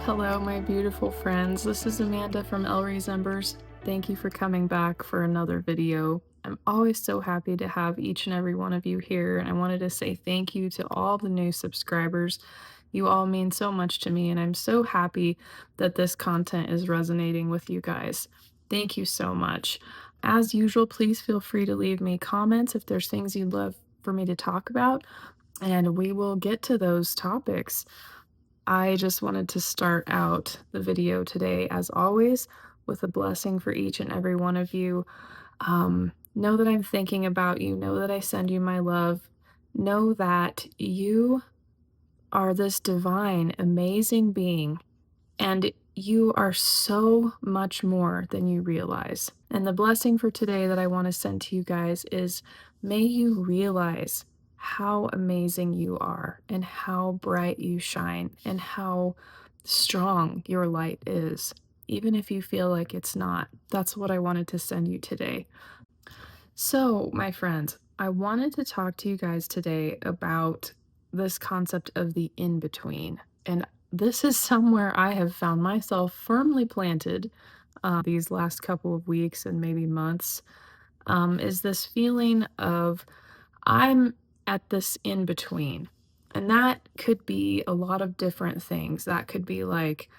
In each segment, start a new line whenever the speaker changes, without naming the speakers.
Hello, my beautiful friends. This is Amanda from ElyriesEmbers. Thank you for coming back for another video. I'm always so happy to have each and every one of you here, and I wanted to say thank you to all the new subscribers. You all mean so much to me, and I'm so happy that this content is resonating with you guys. Thank you so much. As usual, please feel free to leave me comments if there's things you'd love for me to talk about, and we will get to those topics. I just wanted to start out the video today, as always, with a blessing for each and every one of you. Know that I'm thinking about you. Know that I send you my love. Know that you are this divine, amazing being, and you are so much more than you realize. And the blessing for today that I want to send to you guys is may you realize how amazing you are and how bright you shine and how strong your light is, even if you feel like it's not. That's what I wanted to send you today. So, my friends, I wanted to talk to you guys today about this concept of the in between. And this is somewhere I have found myself firmly planted these last couple of weeks and maybe months. Is this feeling of I'm at this in between. And that could be a lot of different things. That could be like,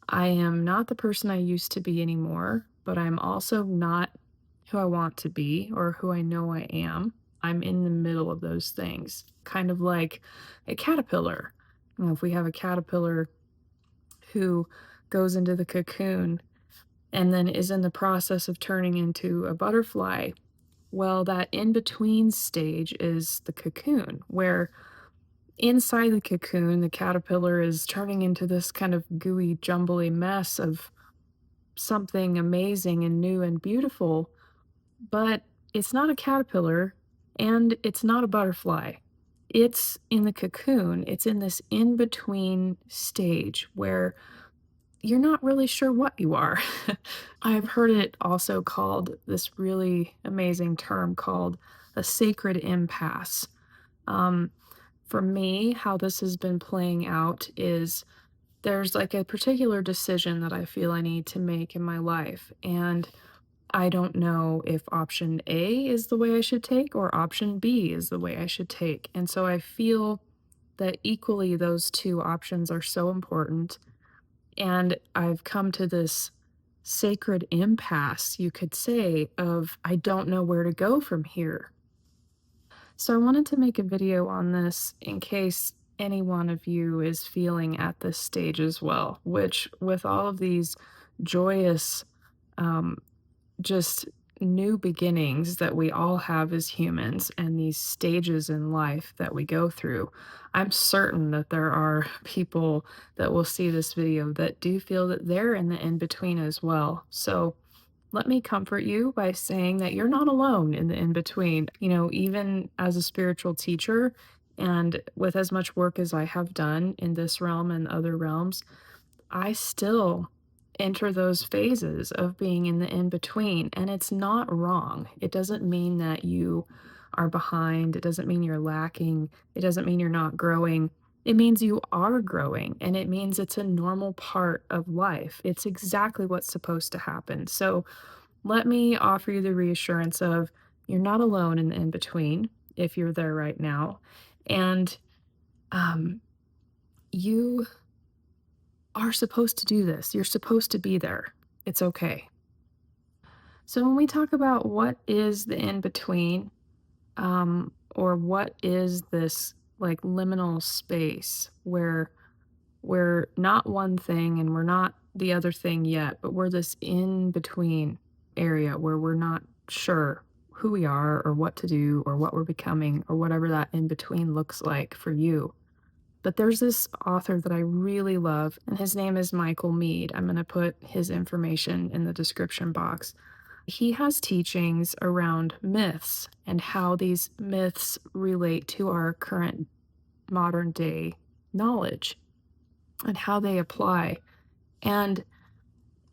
I am not the person I used to be anymore, but I'm also not who I want to be or who I know I am. I'm in the middle of those things, kind of like a caterpillar. If we have a caterpillar who goes into the cocoon and then is in the process of turning into a butterfly, well, that in between stage is the cocoon, where inside the cocoon, the caterpillar is turning into this kind of gooey, jumbly mess of something amazing and new and beautiful, but it's not a caterpillar and it's not a butterfly. It's in the cocoon. It's in this in between stage where you're not really sure what you are. I've heard it also called this really amazing term called a sacred impasse. Um, for me, how this has been playing out is there's like a particular decision that I feel I need to make in my life. And I don't know if option A is the way I should take or option B is the way I should take. And so I feel that equally those two options are so important. And I've come to this sacred impasse, you could say, of I don't know where to go from here. So I wanted to make a video on this in case any one of you is feeling at this stage as well, which with all of these joyous, um, just new beginnings that we all have as humans and these stages in life that we go through, I'm certain that there are people that will see this video that do feel that they're in the in between as well. So let me comfort you by saying that you're not alone in the in between. Even as a spiritual teacher and with as much work as I have done in this realm and other realms, I still enter those phases of being in the in between. And it's not wrong. It doesn't mean that you are behind. It doesn't mean you're lacking. It doesn't mean you're not growing. It means you are growing, and it means it's a normal part of life. It's exactly what's supposed to happen. So let me offer you the reassurance of you're not alone in the in between if you're there right now. And um, you are supposed to do this. You're supposed to be there. It's okay. So when we talk about what is the in between, or what is this like liminal space where we're not one thing and we're not the other thing yet, but we're this in between area where we're not sure who we are or what to do or what we're becoming or whatever that in between looks like for you. But there's this author that I really love, and his name is Michael Mead. I'm going to put his information in the description box. He has teachings around myths and how these myths relate to our current modern day knowledge and how they apply. And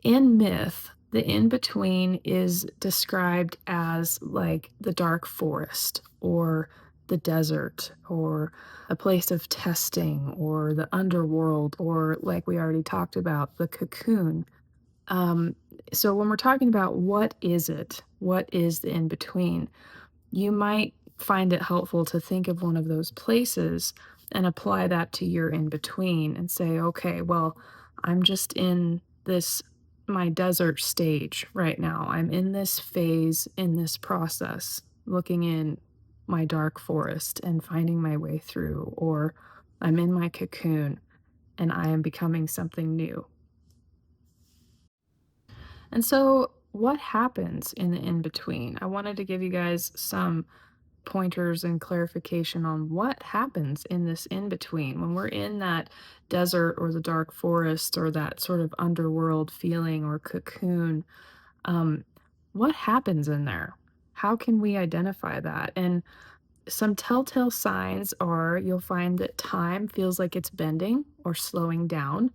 in myth, the in between is described as like the dark forest or the desert or a place of testing or the underworld or, like we already talked about, the cocoon. Um, so when we're talking about what is it, what is the in between, you might find it helpful to think of one of those places and apply that to your in between and say, okay, well, I'm just in this, my desert stage right now. I'm in this phase, in this process, looking in my dark forest and finding my way through, or I'm in my cocoon and I am becoming something new. And so, what happens in the in between? I wanted to give you guys some pointers and clarification on what happens in this in between when we're in that desert or the dark forest or that sort of underworld feeling or cocoon. Um, what happens in there? How can we identify that? And some telltale signs are you'll find that time feels like it's bending or slowing down.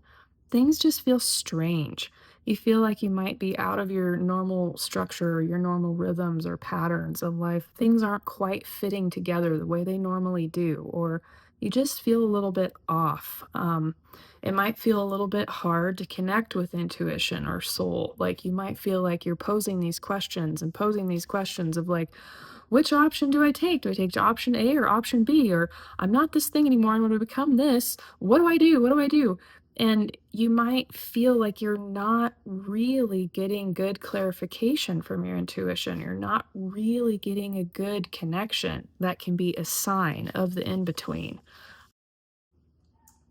Things just feel strange. You feel like you might be out of your normal structure, or your normal rhythms or patterns of life. Things aren't quite fitting together the way they normally do, or you just feel a little bit off. It might feel a little bit hard to connect with intuition or soul. Like you might feel like you're posing these questions and posing these questions of like, which option do I take? Do I take option A or option B? Or I'm not this thing anymore. I want to become this. What do I do? What do I do? And you might feel like you're not really getting good clarification from your intuition. You're not really getting a good connection. That can be a sign of the in between.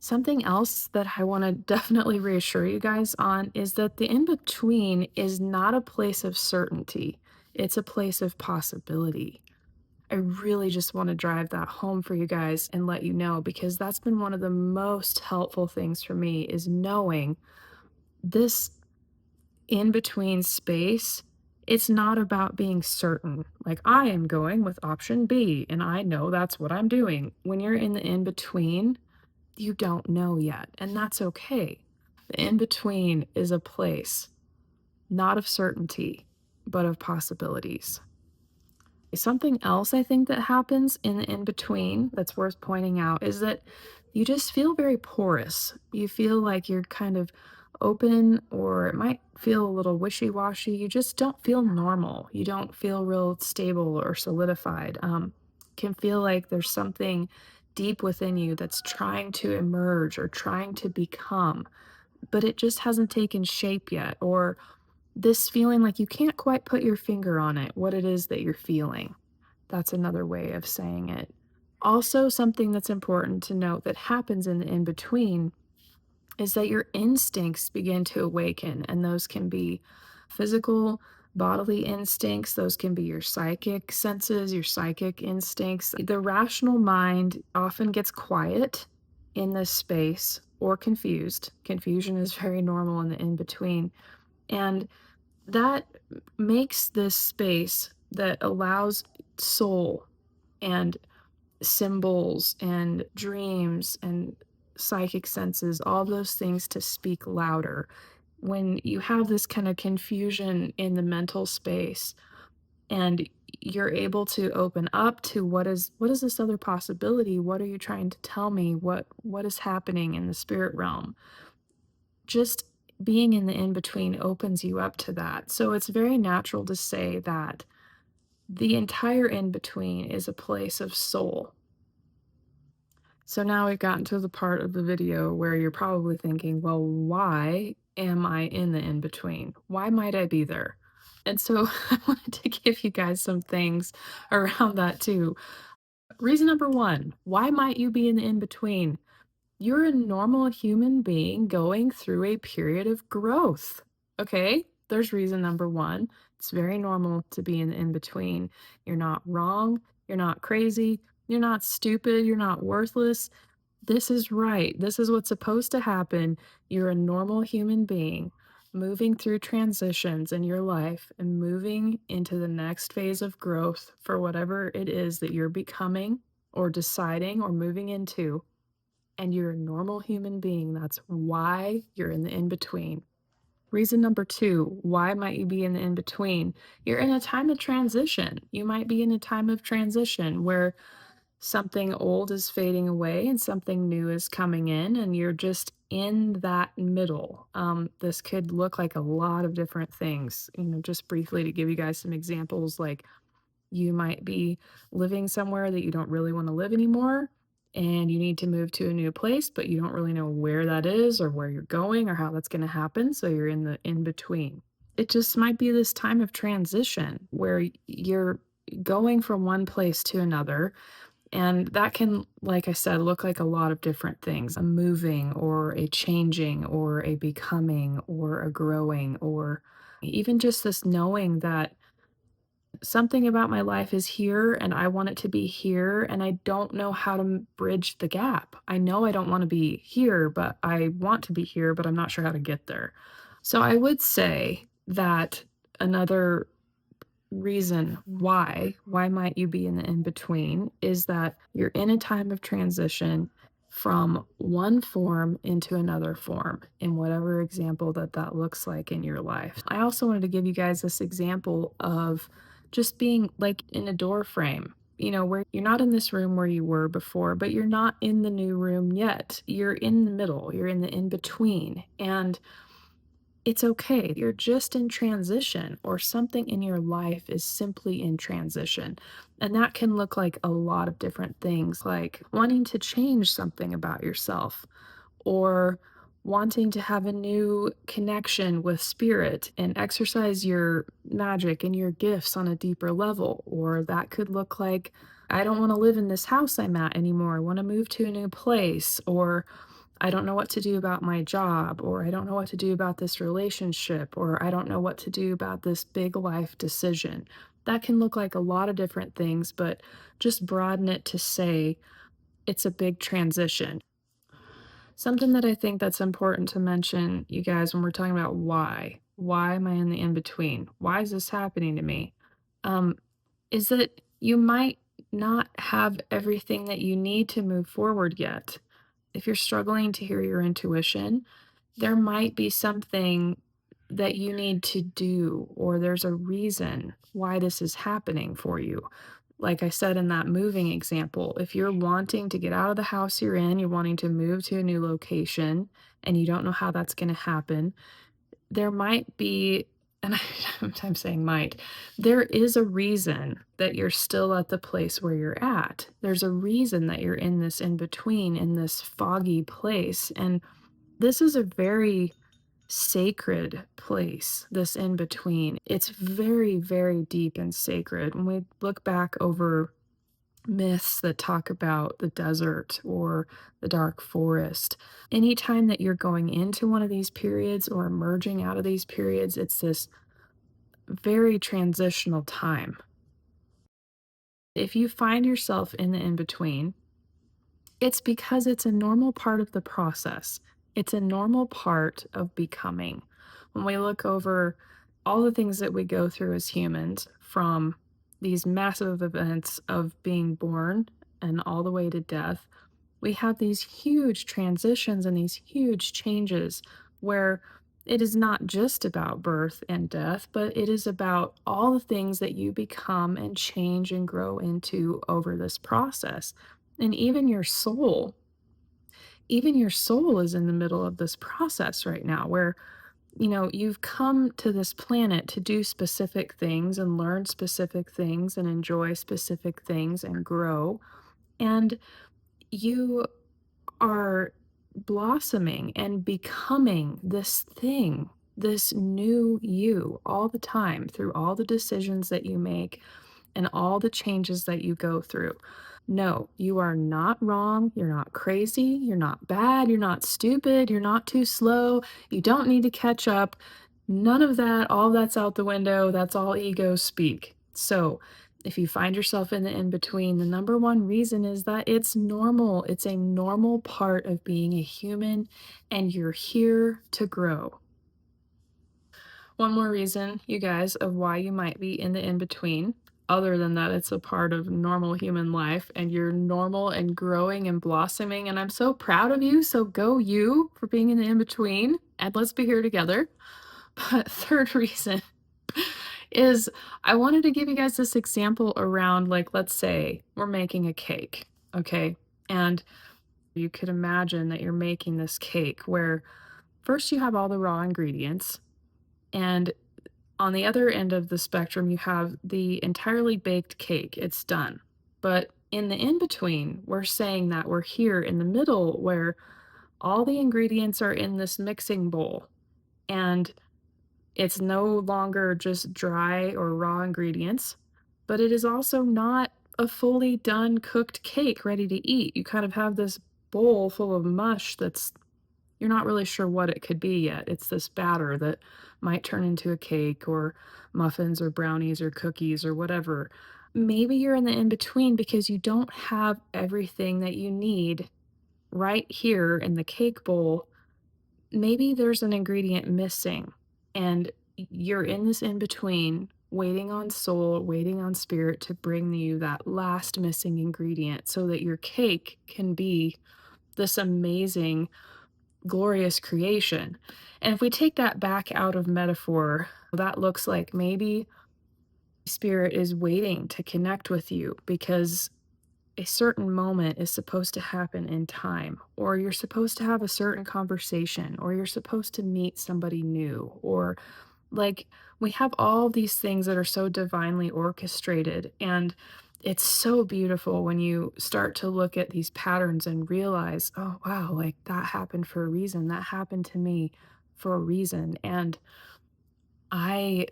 Something else that I want to definitely reassure you guys on is that the in between is not a place of certainty, it's a place of possibility. I really just want to drive that home for you guys and let you know because that's been one of the most helpful things for me is knowing this in between space. It's not about being certain. Like I am going with option B and I know that's what I'm doing. When you're in the in between, you don't know yet, and that's okay. The in between is a place not of certainty, but of possibilities. Something else I think that happens in the in between that's worth pointing out is that you just feel very porous. You feel like you're kind of open, or it might feel a little wishy washy. You just don't feel normal. You don't feel real stable or solidified. Can feel like there's something deep within you that's trying to emerge or trying to become, but it just hasn't taken shape yet. Or this feeling like you can't quite put your finger on it, what it is that you're feeling. That's another way of saying it. Also, something that's important to note that happens in the in between is that your instincts begin to awaken, and those can be physical, bodily instincts, those can be your psychic senses, your psychic instincts. The rational mind often gets quiet in this space or confused. Confusion is very normal in the in between. And that makes this space that allows soul and symbols and dreams and psychic senses, all those things to speak louder. When you have this kind of confusion in the mental space and you're able to open up to what is this other possibility? What are you trying to tell me? What is happening in the spirit realm? Just being in the in between opens you up to that. So it's very natural to say that the entire in between is a place of soul. So now we've gotten to the part of the video where you're probably thinking, well, why am I in the in between? Why might I be there? And so I wanted to give you guys some things around that too. Reason number one, why might you be in the in between? You're a normal human being going through a period of growth. Okay? There's reason number one. It's very normal to be in the in between. You're not wrong. You're not crazy. You're not stupid. You're not worthless. This is right. This is what's supposed to happen. You're a normal human being moving through transitions in your life and moving into the next phase of growth for whatever it is that you're becoming or deciding or moving into, and you're a normal human being. That's why you're in the in between. Reason number two, why might you be in the in between? You're in a time of transition. You might be in a time of transition where Something old is fading away and something new is coming in, and you're just in that middle. This could look like a lot of different things. Just briefly to give you guys some examples, like you might be living somewhere that you don't really want to live anymore, and you need to move to a new place, but you don't really know where that is or where you're going or how that's going to happen. So you're in the in between. It just might be this time of transition where you're going from one place to another, and that can, like I said, look like a lot of different things: a moving, or a changing, or a becoming, or a growing, or even just this knowing that something about my life is here and I want it to be here, and I don't know how to bridge the gap. I know I don't want to be here, but I want to be here, but I'm not sure how to get there. So I would say that another reason why might you be in the in between is that you're in a time of transition from one form into another form, in whatever example that looks like in your life. I also wanted to give you guys this example of just being like in a door frame, where you're not in this room where you were before, but you're not in the new room yet. You're in the middle, you're in the in between, and it's okay. You're just in transition, or something in your life is simply in transition. And that can look like a lot of different things, like wanting to change something about yourself, or wanting to have a new connection with spirit and exercise your magic and your gifts on a deeper level. Or that could look like, I don't want to live in this house I'm at anymore. I want to move to a new place. Or I don't know what to do about my job, or I don't know what to do about this relationship, or I don't know what to do about this big life decision. That can look like a lot of different things, but just broaden it to say it's a big transition. Something that I think that's important to mention, you guys, when we're talking about why am I in the in between? Why is this happening to me? Um, is that you might not have everything that you need to move forward yet. If you're struggling to hear your intuition, there might be something that you need to do, or there's a reason why this is happening for you. Like I said in that moving example, if you're wanting to get out of the house you're in, you're wanting to move to a new location, and you don't know how that's going to happen, there might be, and I'm saying might, there is a reason that you're still at the place where you're at. There's a reason that you're in this in between, in this foggy place. And this is a very sacred place, this in between. It's very, very deep and sacred. When we look back over myths that talk about the desert or the dark forest, anytime that you're going into one of these periods or emerging out of these periods, it's this very transitional time. If you find yourself in the in between, it's because it's a normal part of the process. It's a normal part of becoming. When we look over all the things that we go through as humans, from these massive events of being born and all the way to death, we have these huge transitions and these huge changes where it is not just about birth and death, but it is about all the things that you become and change and grow into over this process. And even your soul is in the middle of this process right now, where you've come to this planet to do specific things and learn specific things and enjoy specific things and grow. And you are blossoming and becoming this thing, this new you, all the time, through all the decisions that you make and all the changes that you go through. No, you are not wrong. You're not crazy. You're not bad. You're not stupid. You're not too slow. You don't need to catch up. None of that. All that's out the window. That's all ego speak. So, if you find yourself in the in between, the number one reason is that it's normal. It's a normal part of being a human, and you're here to grow. One more reason, you guys, of why you might be in the in between, other than that it's a part of normal human life and you're normal and growing and blossoming. And I'm so proud of you. So go you for being in the in between. And let's be here together. But third reason is I wanted to give you guys this example around, like, let's say we're making a cake, okay? And you could imagine that you're making this cake where first you have all the raw ingredients, and on the other end of the spectrum, you have the entirely baked cake. It's done. But in the in between, we're saying that we're here in the middle where all the ingredients are in this mixing bowl. And it's no longer just dry or raw ingredients, but it is also not a fully done cooked cake ready to eat. You kind of have this bowl full of mush that's you're not really sure what it could be yet. It's this batter that might turn into a cake or muffins or brownies or cookies or whatever. Maybe you're in the in between because you don't have everything that you need right here in the cake bowl. Maybe there's an ingredient missing and you're in this in between, waiting on soul, waiting on spirit to bring you that last missing ingredient so that your cake can be this amazing, glorious creation. And if we take that back out of metaphor, that looks like maybe spirit is waiting to connect with you because a certain moment is supposed to happen in time, or you're supposed to have a certain conversation, or you're supposed to meet somebody new, or like we have all these things that are so divinely orchestrated. And it's so beautiful when you start to look at these patterns and realize, oh, wow, like that happened for a reason. That happened to me for a reason. And I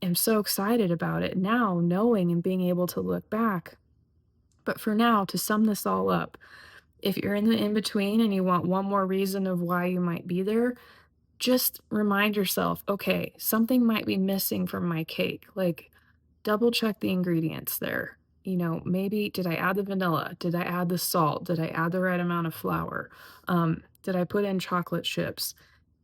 am so excited about it now, knowing and being able to look back. But for now, to sum this all up, if you're in the in between and you want one more reason of why you might be there, just remind yourself, okay, something might be missing from my cake. Like, double check the ingredients there. Maybe did I add the vanilla? Did I add the salt? Did I add the right amount of flour? Did I put in chocolate chips?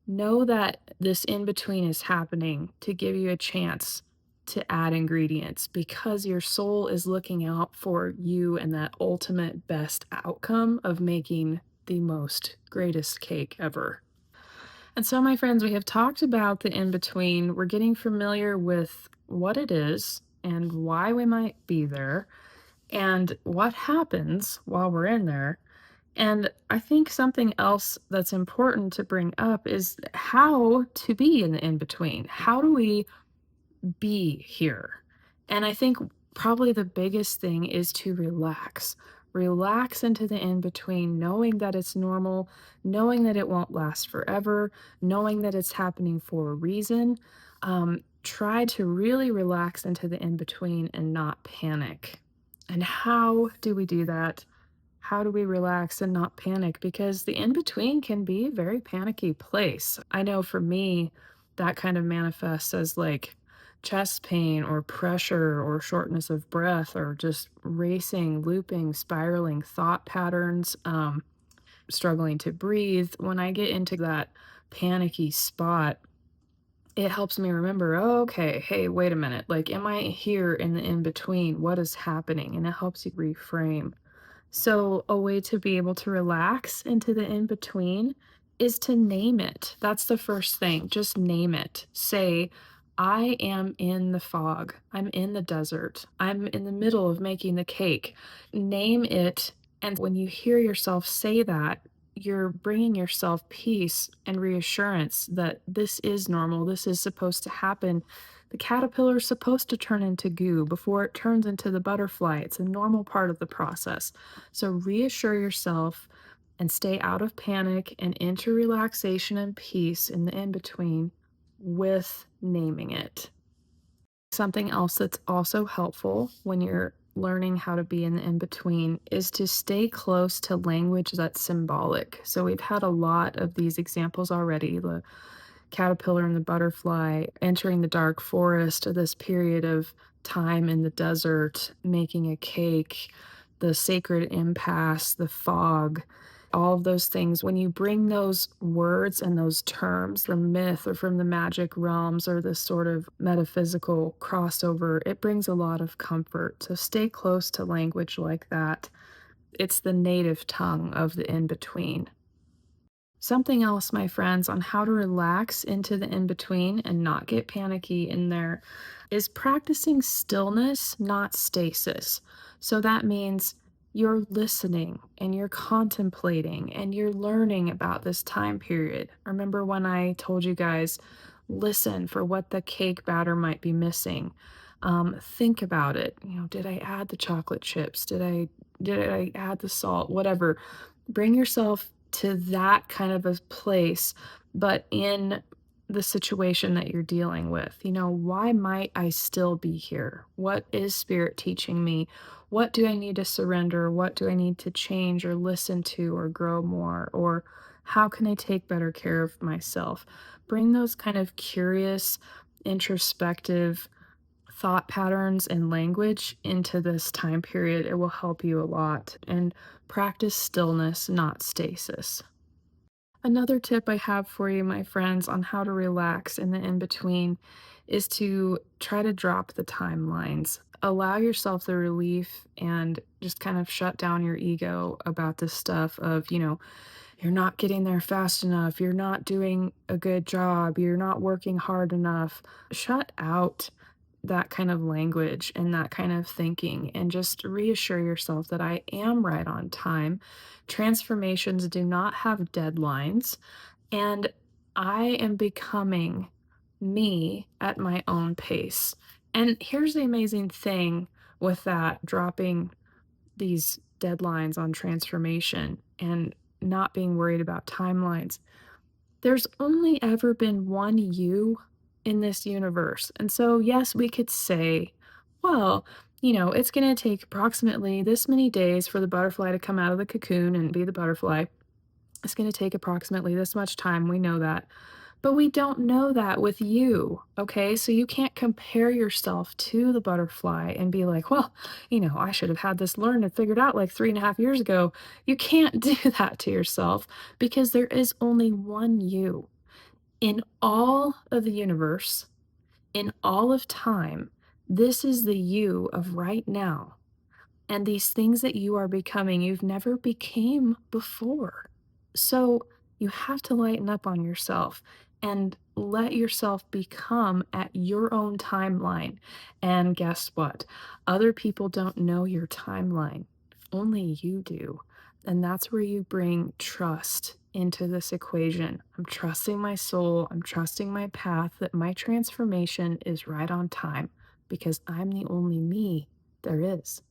Know that this in between is happening to give you a chance to add ingredients because your soul is looking out for you and that ultimate best outcome of making the most greatest cake ever. And so, my friends, we have talked about the in between. We're getting familiar with what it is and why we might be there and what happens while we're in there. And I think something else that's important to bring up is how to be in the in between. How do we be here? And I think probably the biggest thing is to relax. Relax into the in between, knowing that it's normal, knowing that it won't last forever, knowing that it's happening for a reason. Try to really relax into the in between and not panic. And how do we do that? How do we relax and not panic? Because the in between can be a very panicky place. I know for me, that kind of manifests as like chest pain or pressure or shortness of breath or just racing, looping, spiraling thought patterns, struggling to breathe. When I get into that panicky spot, it helps me remember, oh, okay, hey, wait a minute. Like, am I here in the in between? What is happening? And it helps you reframe. So, a way to be able to relax into the in between is to name it. That's the first thing. Just name it. Say, I am in the fog. I'm in the desert. I'm in the middle of making the cake. Name it. And when you hear yourself say that, you're bringing yourself peace and reassurance that this is normal. This is supposed to happen. The caterpillar is supposed to turn into goo before it turns into the butterfly. It's a normal part of the process. So reassure yourself and stay out of panic and into relaxation and peace in the in between with naming it. Something else that's also helpful when you're learning how to be in the in between is to stay close to language that's symbolic. So we've had a lot of these examples already. The caterpillar and the butterfly entering the dark forest, this period of time in the desert, making a cake, the sacred impasse, the fog, all of those things. When you bring those words and those terms from myth or from the magic realms or this sort of metaphysical crossover, it brings a lot of comfort. So stay close to language like that. It's the native tongue of the in between. Something else, my friends, on how to relax into the in between and not get panicky in there is practicing stillness, not stasis. So that means you're listening and you're contemplating and you're learning about this time period. Remember when I told you guys, listen for what the cake batter might be missing? Think about it. Did I add the chocolate chips? Did I add the salt? Whatever. Bring yourself to that kind of a place, but in the situation that you're dealing with. Why might I still be here? What is spirit teaching me? What do I need to surrender? What do I need to change or listen to or grow more? Or how can I take better care of myself? Bring those kind of curious, introspective thought patterns and language into this time period. It will help you a lot. And practice stillness, not stasis. Another tip I have for you, my friends, on how to relax in the in between is to try to drop the timelines. Allow yourself the relief and just kind of shut down your ego about this stuff of, you're not getting there fast enough, you're not doing a good job, you're not working hard enough. Shut out that kind of language and that kind of thinking and just reassure yourself that I am right on time. Transformations do not have deadlines, and I am becoming me at my own pace. And here's the amazing thing with that dropping these deadlines on transformation and not being worried about timelines. There's only ever been one you in this universe. And so, yes, we could say, well, it's going to take approximately this many days for the butterfly to come out of the cocoon and be the butterfly. It's going to take approximately this much time. We know that. But we don't know that with you. Okay. So you can't compare yourself to the butterfly and be like, well, I should have had this learned and figured out like 3.5 years ago. You can't do that to yourself because there is only one you in all of the universe, in all of time. This is the you of right now. And these things that you are becoming, you've never became before. So you have to lighten up on yourself and let yourself become at your own timeline. And guess what? Other people don't know your timeline, only you do. And that's where you bring trust into this equation. I'm trusting my soul, I'm trusting my path, that my transformation is right on time because I'm the only me there is.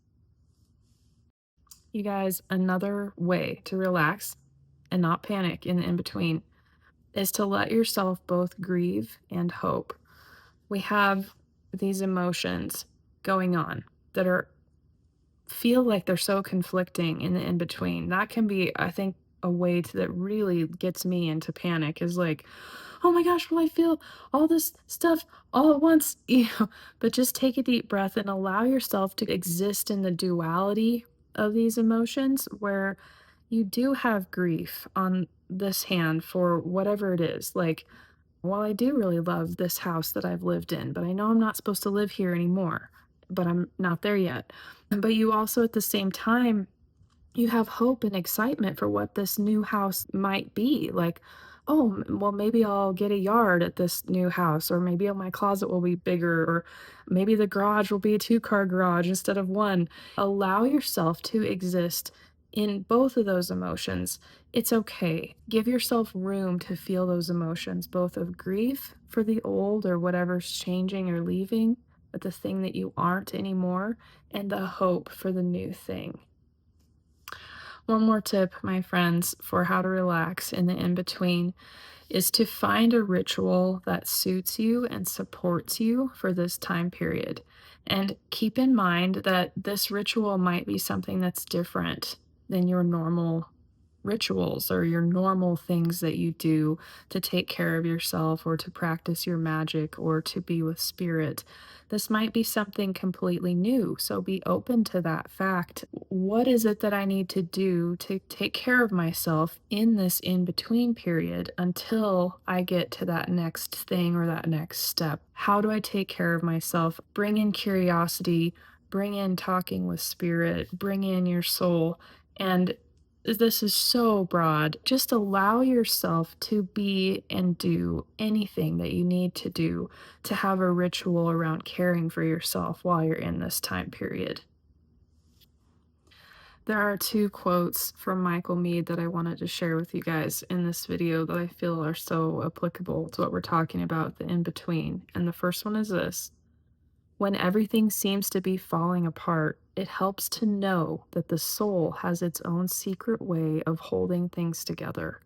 You guys, another way to relax and not panic in the in between is to let yourself both grieve and hope. We have these emotions going on that are feel like they're so conflicting in the in between. That can be, I think, a way that really gets me into panic is like, oh my gosh, will I feel all this stuff all at once? But just take a deep breath and allow yourself to exist in the duality of these emotions where you do have grief on this hand for whatever it is. Like, well, I do really love this house that I've lived in, but I know I'm not supposed to live here anymore, but I'm not there yet. But you also, at the same time, you have hope and excitement for what this new house might be. Like, oh, well, maybe I'll get a yard at this new house, or maybe my closet will be bigger, or maybe the garage will be a two-car garage instead of one. Allow yourself to exist in both of those emotions. It's okay. Give yourself room to feel those emotions, both of grief for the old or whatever's changing or leaving, but the thing that you aren't anymore, and the hope for the new thing. One more tip, my friends, for how to relax in the in between is to find a ritual that suits you and supports you for this time period. And keep in mind that this ritual might be something that's different than your normal rituals or your normal things that you do to take care of yourself or to practice your magic or to be with spirit. This might be something completely new, so be open to that fact. What is it that I need to do to take care of myself in this in between period until I get to that next thing or that next step? How do I take care of myself? Bring in curiosity, bring in talking with spirit, bring in your soul, and this is so broad. Just allow yourself to be and do anything that you need to do to have a ritual around caring for yourself while you're in this time period. There are two quotes from Michael Meade that I wanted to share with you guys in this video that I feel are so applicable to what we're talking about, the in between. And the first one is this: when everything seems to be falling apart, it helps to know that the soul has its own secret way of holding things together.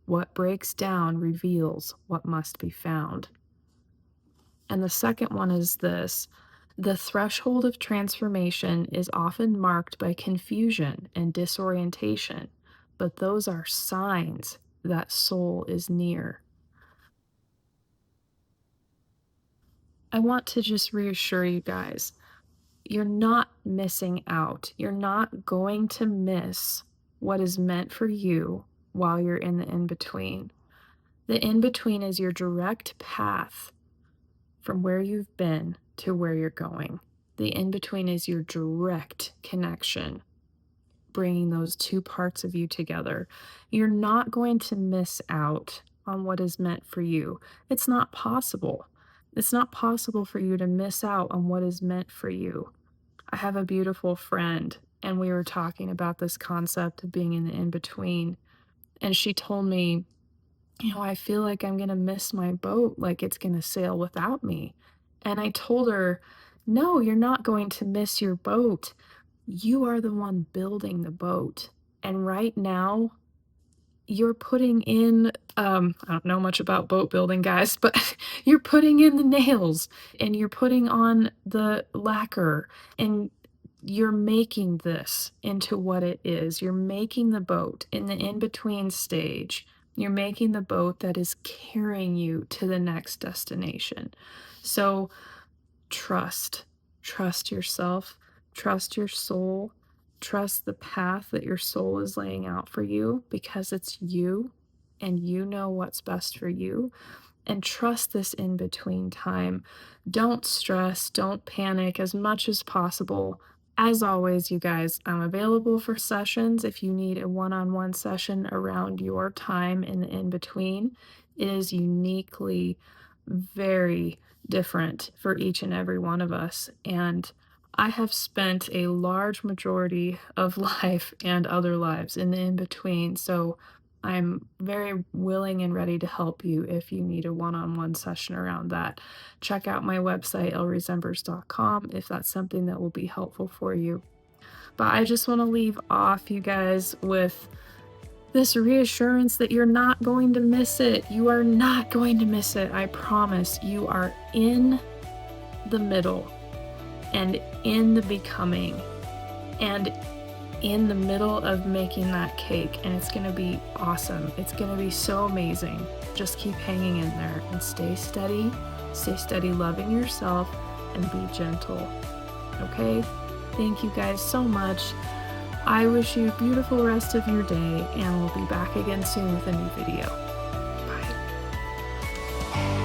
What breaks down reveals what must be found. And the second one is this: the threshold of transformation is often marked by confusion and disorientation, but those are signs that soul is near. I want to just reassure you guys, you're not missing out. You're not going to miss what is meant for you while you're in the in between. The in between is your direct path from where you've been to where you're going. The in between is your direct connection, bringing those two parts of you together. You're not going to miss out on what is meant for you. It's not possible. It's not possible for you to miss out on what is meant for you. I have a beautiful friend, and we were talking about this concept of being in the in between. And she told me, I feel like I'm going to miss my boat, like it's going to sail without me. And I told her, no, you're not going to miss your boat. You are the one building the boat. And right now, you're putting in, I don't know much about boat building, guys, but you're putting in the nails and you're putting on the lacquer and you're making this into what it is. You're making the boat in the in between stage. You're making the boat that is carrying you to the next destination. So trust, trust yourself, trust your soul, trust the path that your soul is laying out for you because it's you and you know what's best for you. And trust this in between time. Don't stress, don't panic as much as possible. As always, you guys, I'm available for sessions if you need a one-on-one session around your time in the in between. It is uniquely very different for each and every one of us. And I have spent a large majority of life and other lives in the in between. So I'm very willing and ready to help you if you need a one-on-one session around that. Check out my website, ElyriesEmbers.com, if that's something that will be helpful for you. But I just want to leave off you guys with this reassurance that you're not going to miss it. You are not going to miss it. I promise. You are in the middle and in the becoming and in the middle of making that cake, and it's going to be awesome. It's going to be so amazing. Just keep hanging in there and stay steady loving yourself and be gentle. Okay? Thank you guys so much. I wish you a beautiful rest of your day, and we'll be back again soon with a new video. Bye.